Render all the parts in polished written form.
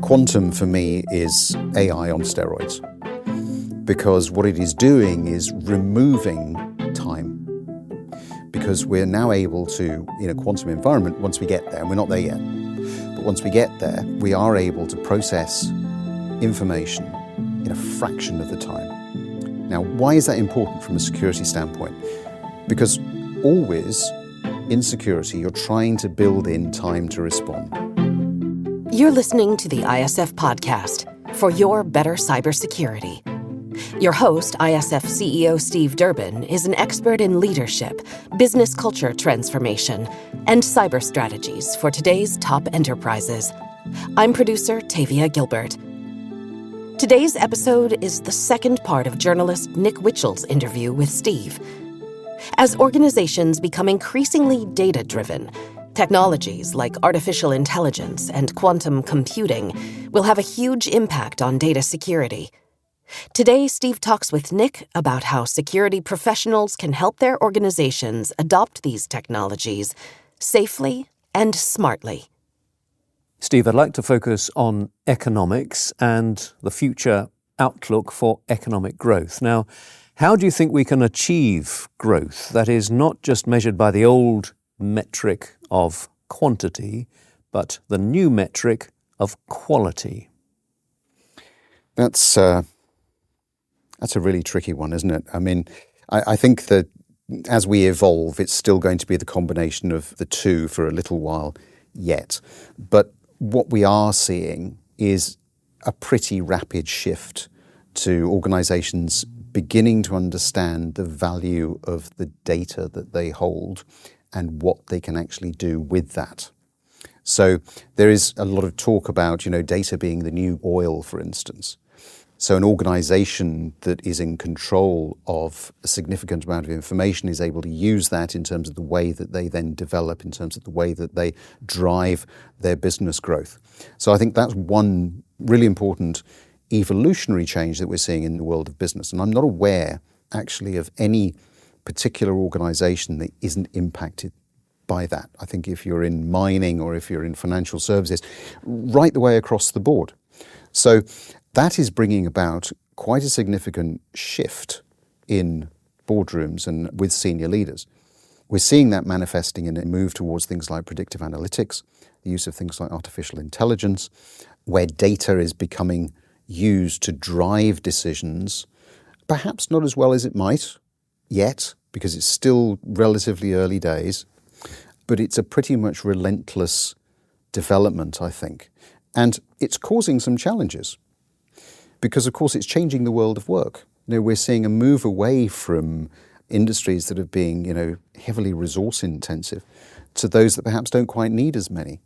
Quantum for me is AI on steroids, because what it is doing is removing time. Because we're now able to, in a quantum environment, once we get there, and we're not there yet, but once we get there, we are able to process information in a fraction of the time. Now, why is that important from a security standpoint? Because always, in security, you're trying to build in time to respond. You're listening to the ISF podcast for your better cybersecurity. Your host, ISF CEO Steve Durbin, is an expert in leadership, business culture transformation, and cyber strategies for today's top enterprises. I'm producer Tavia Gilbert. Today's episode is the second part of journalist Nick Witchell's interview with Steve. As organizations become increasingly data-driven, technologies like artificial intelligence and quantum computing will have a huge impact on data security. Today, Steve talks with Nick about how security professionals can help their organizations adopt these technologies safely and smartly. Steve, I'd like to focus on economics and the future outlook for economic growth. Now, how do you think we can achieve growth that is not just measured by the old metric of quantity, but the new metric of quality? That's a really tricky one, isn't it? I mean, I think that as we evolve, it's still going to be the combination of the two for a little while yet. But what we are seeing is a pretty rapid shift to organizations beginning to understand the value of the data that they hold and what they can actually do with that. So there is a lot of talk about, data being the new oil, for instance. So an organization that is in control of a significant amount of information is able to use that in terms of the way that they then develop, in terms of the way that they drive their business growth. So I think that's one really important evolutionary change that we're seeing in the world of business. And I'm not aware, actually, of any particular organization that isn't impacted by that. I think if you're in mining or if you're in financial services, right the way across the board. So that is bringing about quite a significant shift in boardrooms and with senior leaders. We're seeing that manifesting in a move towards things like predictive analytics, the use of things like artificial intelligence, where data is becoming used to drive decisions, perhaps not as well as it might yet, because it's still relatively early days, but it's a pretty much relentless development, I think. And it's causing some challenges because, of course, it's changing the world of work. We're seeing a move away from industries that are being, heavily resource intensive to those that perhaps don't quite need as many.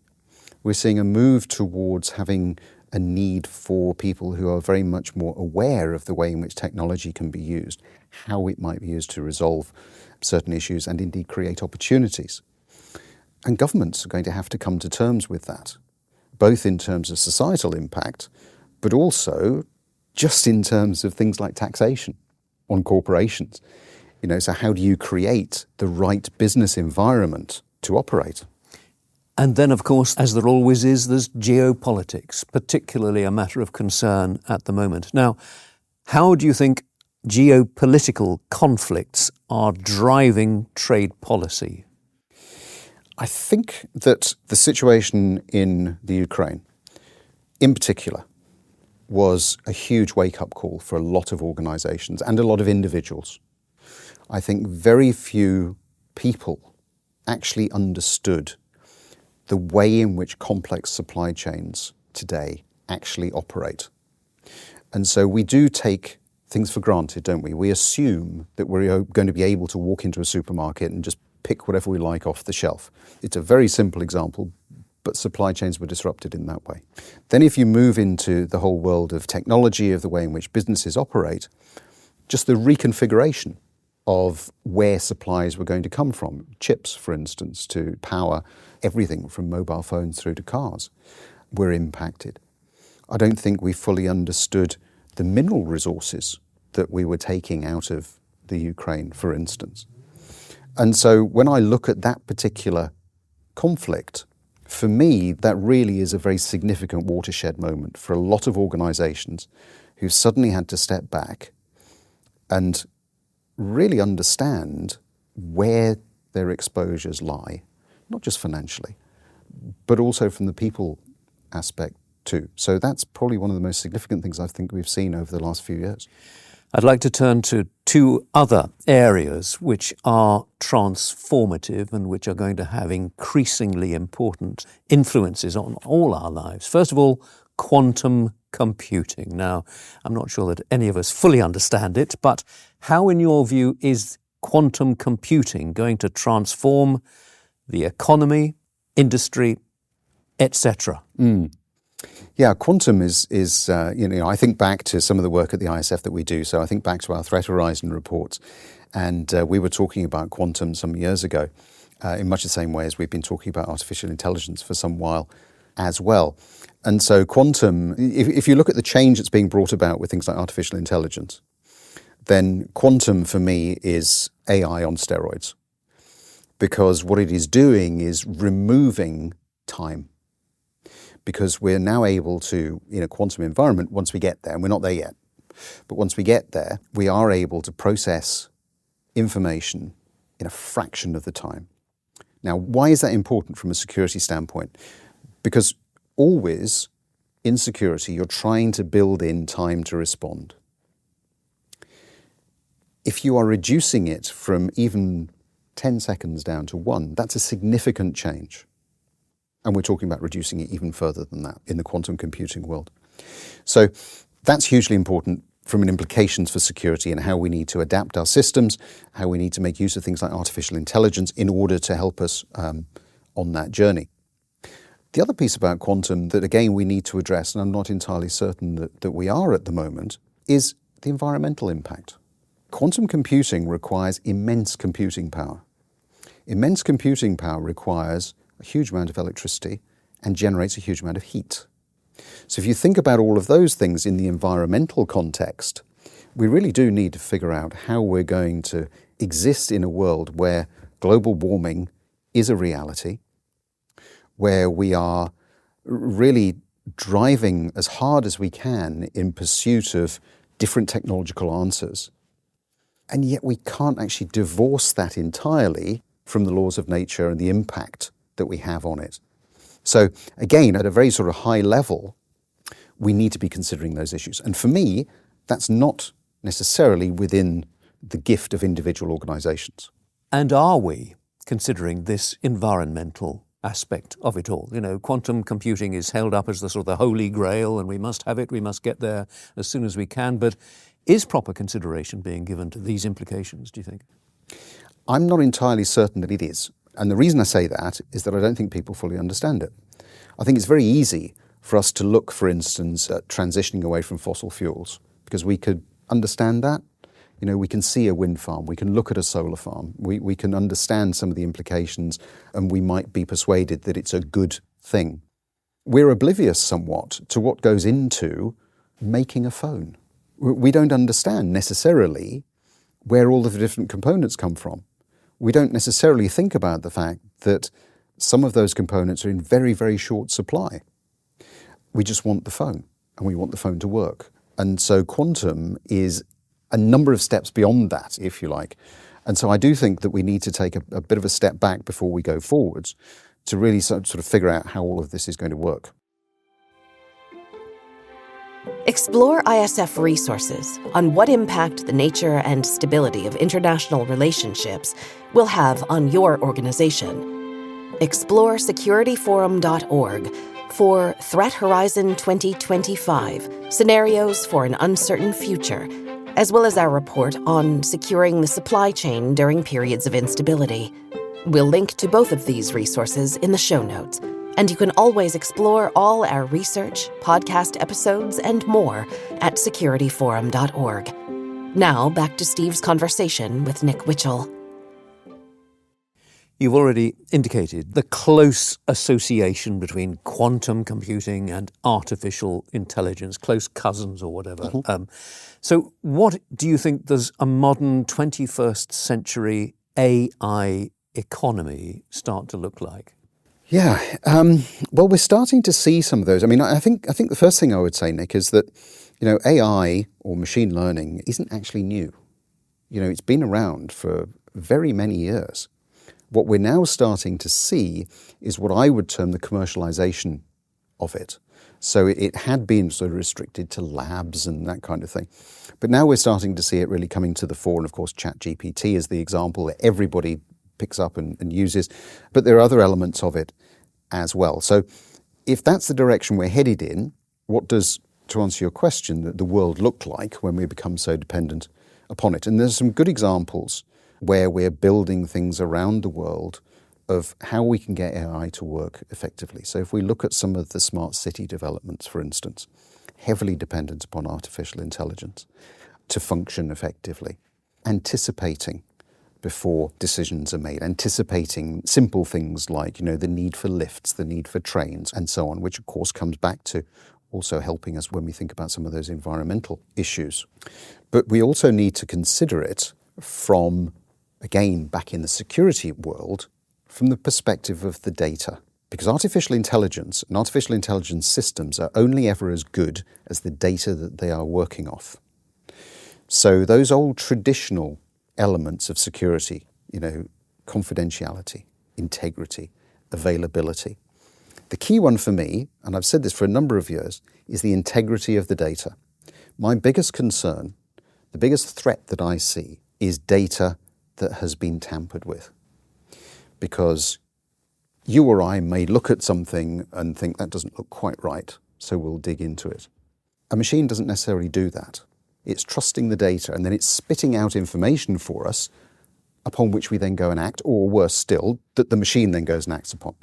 We're seeing a move towards having a need for people who are very much more aware of the way in which technology can be used, how it might be used to resolve certain issues and indeed create opportunities. And governments are going to have to come to terms with that, both in terms of societal impact, but also just in terms of things like taxation on corporations. So how do you create the right business environment to operate? And then, of course, as there always is, there's geopolitics, particularly a matter of concern at the moment. Now, how do you think geopolitical conflicts are driving trade policy? I think that the situation in the Ukraine, in particular, was a huge wake-up call for a lot of organizations and a lot of individuals. I think very few people actually understood the way in which complex supply chains today actually operate. And so we do take things for granted, don't we? We assume that we're going to be able to walk into a supermarket and just pick whatever we like off the shelf. It's a very simple example, but supply chains were disrupted in that way. Then if you move into the whole world of technology, of the way in which businesses operate, just the reconfiguration of where supplies were going to come from, chips, for instance, to power everything from mobile phones through to cars, were impacted. I don't think we fully understood the mineral resources that we were taking out of the Ukraine, for instance. And so when I look at that particular conflict, for me, that really is a very significant watershed moment for a lot of organizations who suddenly had to step back and really understand where their exposures lie, not just financially, but also from the people aspect too. So that's probably one of the most significant things I think we've seen over the last few years. I'd like to turn to two other areas which are transformative and which are going to have increasingly important influences on all our lives. First of all, quantum computing. Now, I'm not sure that any of us fully understand it, but how, in your view, is quantum computing going to transform the economy, industry, etc.? Yeah, quantum is I think back to some of the work at the ISF that we do. So I think back to our Threat Horizon reports, and we were talking about quantum some years ago in much the same way as we've been talking about artificial intelligence for some while as well. And so quantum, if you look at the change that's being brought about with things like artificial intelligence, then quantum for me is AI on steroids, because what it is doing is removing time. Because we're now able to, in a quantum environment, once we get there, and we're not there yet, but once we get there, we are able to process information in a fraction of the time. Now, why is that important from a security standpoint? Because always in security, you're trying to build in time to respond. If you are reducing it from even 10 seconds down to 1, that's a significant change. And we're talking about reducing it even further than that in the quantum computing world. So that's hugely important from an implications for security and how we need to adapt our systems, how we need to make use of things like artificial intelligence in order to help us on that journey. The other piece about quantum that, again, we need to address, and I'm not entirely certain that we are at the moment, is the environmental impact. Quantum computing requires immense computing power. Immense computing power requires a huge amount of electricity and generates a huge amount of heat. So if you think about all of those things in the environmental context, we really do need to figure out how we're going to exist in a world where global warming is a reality, where we are really driving as hard as we can in pursuit of different technological answers. And yet we can't actually divorce that entirely from the laws of nature and the impact that we have on it. So again, at a very sort of high level, we need to be considering those issues. And for me, that's not necessarily within the gift of individual organizations. And are we considering this environmental aspect of it all? You know, quantum computing is held up as the sort of the holy grail, and we must have it, we must get there as soon as we can. But is proper consideration being given to these implications, do you think? I'm not entirely certain that it is. And the reason I say that is that I don't think people fully understand it. I think it's very easy for us to look, for instance, at transitioning away from fossil fuels, because we could understand that. You know, we can see a wind farm, we can look at a solar farm, we can understand some of the implications, and we might be persuaded that it's a good thing. We're oblivious somewhat to what goes into making a phone. We don't understand necessarily where all of the different components come from. We don't necessarily think about the fact that some of those components are in very, very short supply. We just want the phone, and we want the phone to work. And so quantum is a number of steps beyond that, if you like. And so I do think that we need to take a bit of a step back before we go forwards to really sort of figure out how all of this is going to work. Explore ISF resources on what impact the nature and stability of international relationships will have on your organization. Explore securityforum.org for Threat Horizon 2025, Scenarios for an Uncertain Future, as well as our report on securing the supply chain during periods of instability. We'll link to both of these resources in the show notes. And you can always explore all our research, podcast episodes, and more at securityforum.org. Now, back to Steve's conversation with Nick Witchell. You've already indicated the close association between quantum computing and artificial intelligence, close cousins or whatever. Mm-hmm. So what do you think does a modern 21st century AI economy start to look like? Yeah, well, we're starting to see some of those. I mean, I think the first thing I would say, Nick, is that AI or machine learning isn't actually new. It's been around for very many years. What we're now starting to see is what I would term the commercialization of it. So it had been sort of restricted to labs and that kind of thing. But now we're starting to see it really coming to the fore. And of course, ChatGPT is the example that everybody picks up and uses. But there are other elements of it as well. So if that's the direction we're headed in, what does, to answer your question, the world look like when we become so dependent upon it? And there's some good examples where we're building things around the world of how we can get AI to work effectively. So if we look at some of the smart city developments, for instance, heavily dependent upon artificial intelligence to function effectively, anticipating before decisions are made, anticipating simple things like, the need for lifts, the need for trains, and so on, which of course comes back to also helping us when we think about some of those environmental issues. But we also need to consider it from, again, back in the security world, from the perspective of the data. Because artificial intelligence and artificial intelligence systems are only ever as good as the data that they are working off. So those old traditional elements of security, confidentiality, integrity, availability. The key one for me, and I've said this for a number of years, is the integrity of the data. My biggest concern, the biggest threat that I see, is data that has been tampered with. Because you or I may look at something and think that doesn't look quite right, so we'll dig into it. A machine doesn't necessarily do that. It's trusting the data and then it's spitting out information for us upon which we then go and act, or worse still, that the machine then goes and acts upon.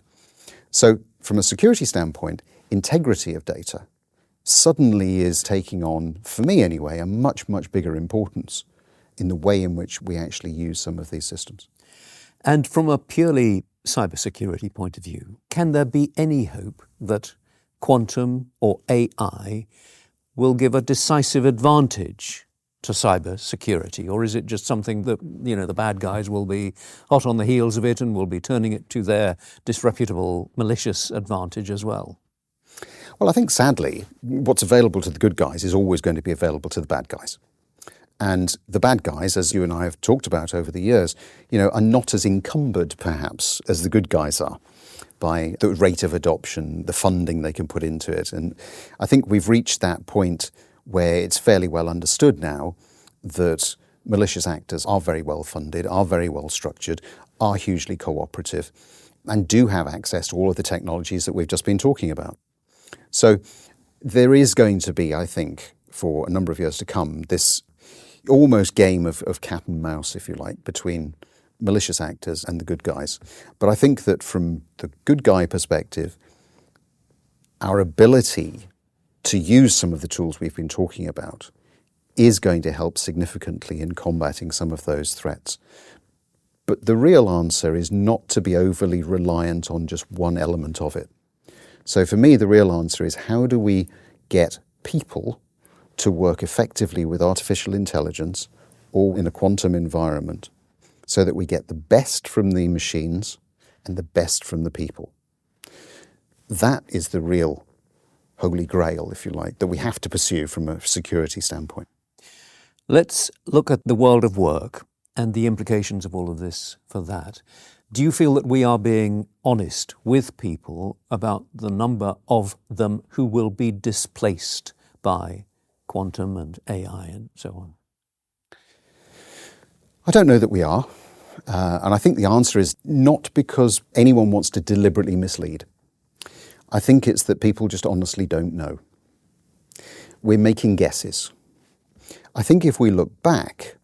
So from a security standpoint, integrity of data suddenly is taking on, for me anyway, a much, much bigger importance in the way in which we actually use some of these systems. And from a purely cybersecurity point of view, can there be any hope that quantum or AI will give a decisive advantage to cybersecurity? Or is it just something that, the bad guys will be hot on the heels of it and will be turning it to their disreputable, malicious advantage as well? Well, I think sadly, what's available to the good guys is always going to be available to the bad guys. And the bad guys, as you and I have talked about over the years, are not as encumbered perhaps as the good guys are by the rate of adoption, the funding they can put into it. And I think we've reached that point where it's fairly well understood now that malicious actors are very well funded, are very well structured, are hugely cooperative, and do have access to all of the technologies that we've just been talking about. So there is going to be, I think, for a number of years to come, this almost game of cat and mouse, if you like, between malicious actors and the good guys. But I think that from the good guy perspective, our ability to use some of the tools we've been talking about is going to help significantly in combating some of those threats. But the real answer is not to be overly reliant on just one element of it. So for me, the real answer is how do we get people to work effectively with artificial intelligence or in a quantum environment so that we get the best from the machines and the best from the people. That is the real holy grail, if you like, that we have to pursue from a security standpoint. Let's look at the world of work and the implications of all of this for that. Do you feel that we are being honest with people about the number of them who will be displaced by quantum and AI and so on? I don't know that we are. And I think the answer is not because anyone wants to deliberately mislead. I think it's that people just honestly don't know. We're making guesses. I think if we look back,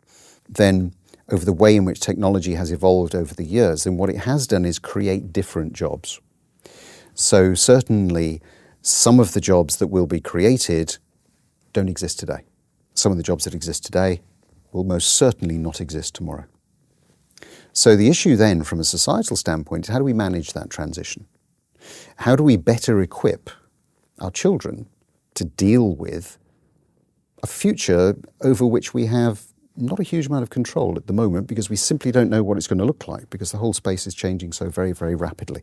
then over the way in which technology has evolved over the years, then what it has done is create different jobs. So certainly some of the jobs that will be created don't exist today. Some of the jobs that exist today will most certainly not exist tomorrow. So the issue then from a societal standpoint is how do we manage that transition? How do we better equip our children to deal with a future over which we have not a huge amount of control at the moment because we simply don't know what it's going to look like because the whole space is changing so very, very rapidly.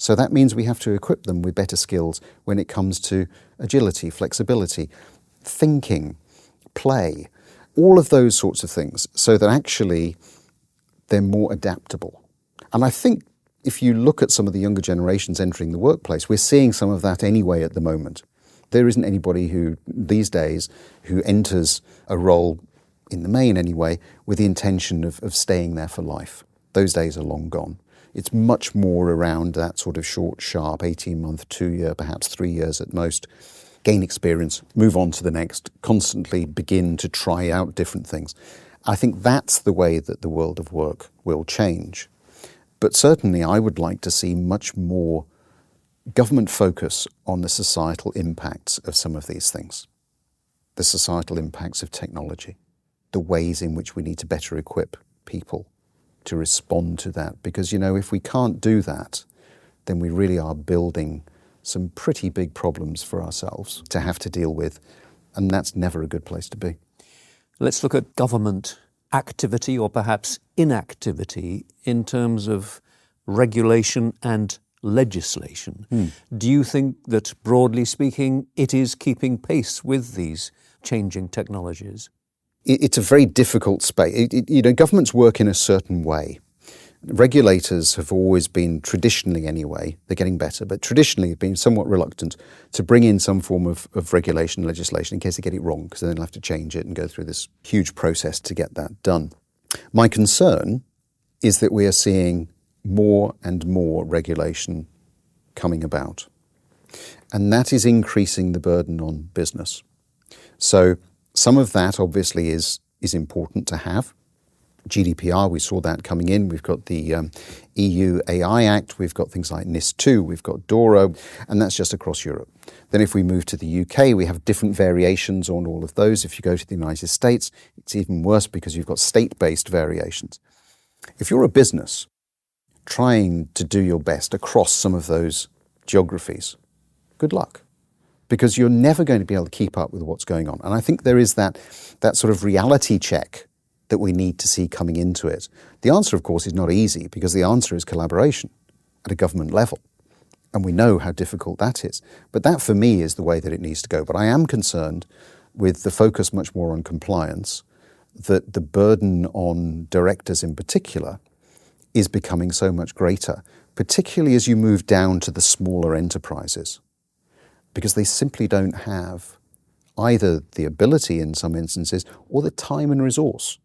So that means we have to equip them with better skills when it comes to agility, flexibility, thinking, play, all of those sorts of things, so that actually they're more adaptable. And I think if you look at some of the younger generations entering the workplace, we're seeing some of that anyway at the moment. There isn't anybody who, these days, who enters a role, in the main anyway, with the intention of staying there for life. Those days are long gone. It's much more around that sort of short, sharp, 18-month, 2-year, perhaps 3 years at most. Gain experience, move on to the next, constantly begin to try out different things. I think that's the way that the world of work will change. But certainly I would like to see much more government focus on the societal impacts of some of these things. The societal impacts of technology, the ways in which we need to better equip people to respond to that. Because, if we can't do that, then we really are building some pretty big problems for ourselves to have to deal with. And that's never a good place to be. Let's look at government activity or perhaps inactivity in terms of regulation and legislation. Do you think that, broadly speaking, it is keeping pace with these changing technologies? It's a very difficult space. Governments work in a certain way. Regulators have always been, traditionally anyway, they're getting better, but traditionally have been somewhat reluctant to bring in some form of regulation, legislation, in case they get it wrong, because then they'll have to change it and go through this huge process to get that done. My concern is that we are seeing more and more regulation coming about. And that is increasing the burden on business. So some of that obviously is important to have. GDPR, we saw that coming in. We've got the EU AI Act, we've got things like NIS2, we've got DORA, and that's just across Europe. Then if we move to the UK, we have different variations on all of those. If you go to the United States, it's even worse because you've got state-based variations. If you're a business trying to do your best across some of those geographies, good luck, because you're never going to be able to keep up with what's going on. And I think there is that sort of reality check that we need to see coming into it. The answer, of course, is not easy, because the answer is collaboration at a government level. And we know how difficult that is. But that, for me, is the way that it needs to go. But I am concerned with the focus much more on compliance, that the burden on directors in particular is becoming so much greater, particularly as you move down to the smaller enterprises, because they simply don't have either the ability in some instances or the time and resource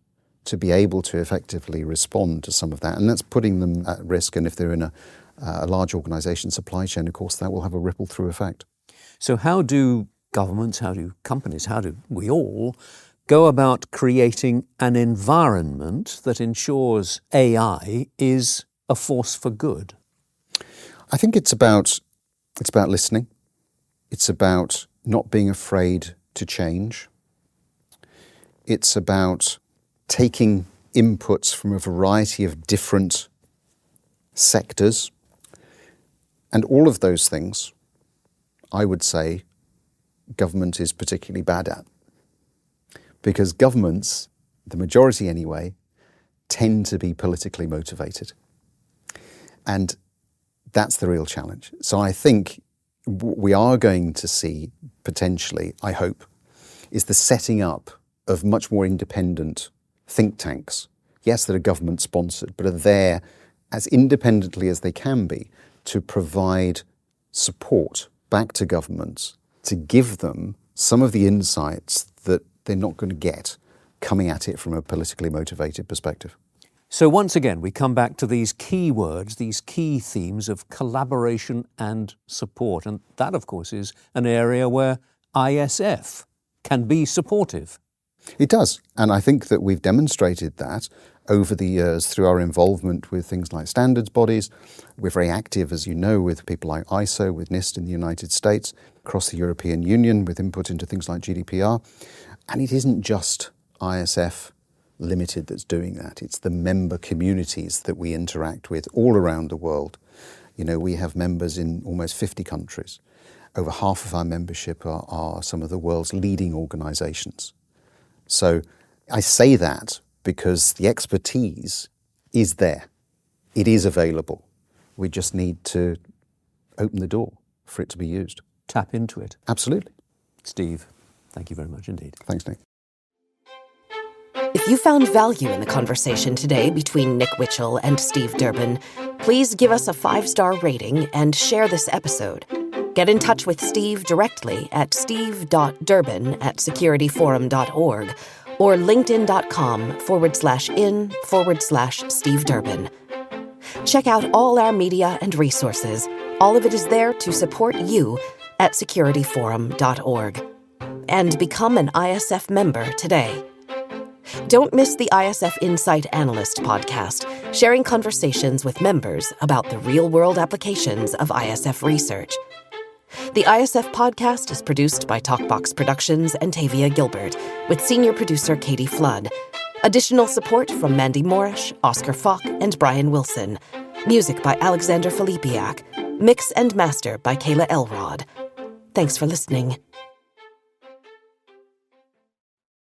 to be able to effectively respond to some of that. And that's putting them at risk. And if they're in a large organisation supply chain, of course, that will have a ripple through effect. So how do governments, how do companies, how do we all go about creating an environment that ensures AI is a force for good? I think it's about listening. It's about not being afraid to change. It's about taking inputs from a variety of different sectors. And all of those things, I would say, government is particularly bad at. Because governments, the majority anyway, tend to be politically motivated. And that's the real challenge. So I think we are going to see, potentially, I hope, is the setting up of much more independent think tanks, yes, that are government sponsored, but are there as independently as they can be to provide support back to governments, to give them some of the insights that they're not going to get coming at it from a politically motivated perspective. So once again, we come back to these key words, these key themes of collaboration and support. And that, of course, is an area where ISF can be supportive. It does. And I think that we've demonstrated that over the years through our involvement with things like standards bodies. We're very active, as you know, with people like ISO, with NIST in the United States, across the European Union, with input into things like GDPR. And it isn't just ISF Limited that's doing that. It's the member communities that we interact with all around the world. We have members in almost 50 countries. Over half of our membership are some of the world's leading organizations. So I say that because the expertise is there. It is available. We just need to open the door for it to be used. Tap into it. Absolutely. Steve, thank you very much indeed. Thanks, Nick. If you found value in the conversation today between Nick Witchell and Steve Durbin, please give us a 5-star rating and share this episode. Get in touch with Steve directly at steve.durbin@securityforum.org or linkedin.com/in/Steve Durbin. Check out all our media and resources. All of it is there to support you at securityforum.org. And become an ISF member today. Don't miss the ISF Insight Analyst podcast, sharing conversations with members about the real-world applications of ISF research. The ISF podcast is produced by Talkbox Productions and Tavia Gilbert, with senior producer Katie Flood. Additional support from Mandy Moorish, Oscar Falk, and Brian Wilson. Music by Alexander Filipiak. Mix and master by Kayla Elrod. Thanks for listening.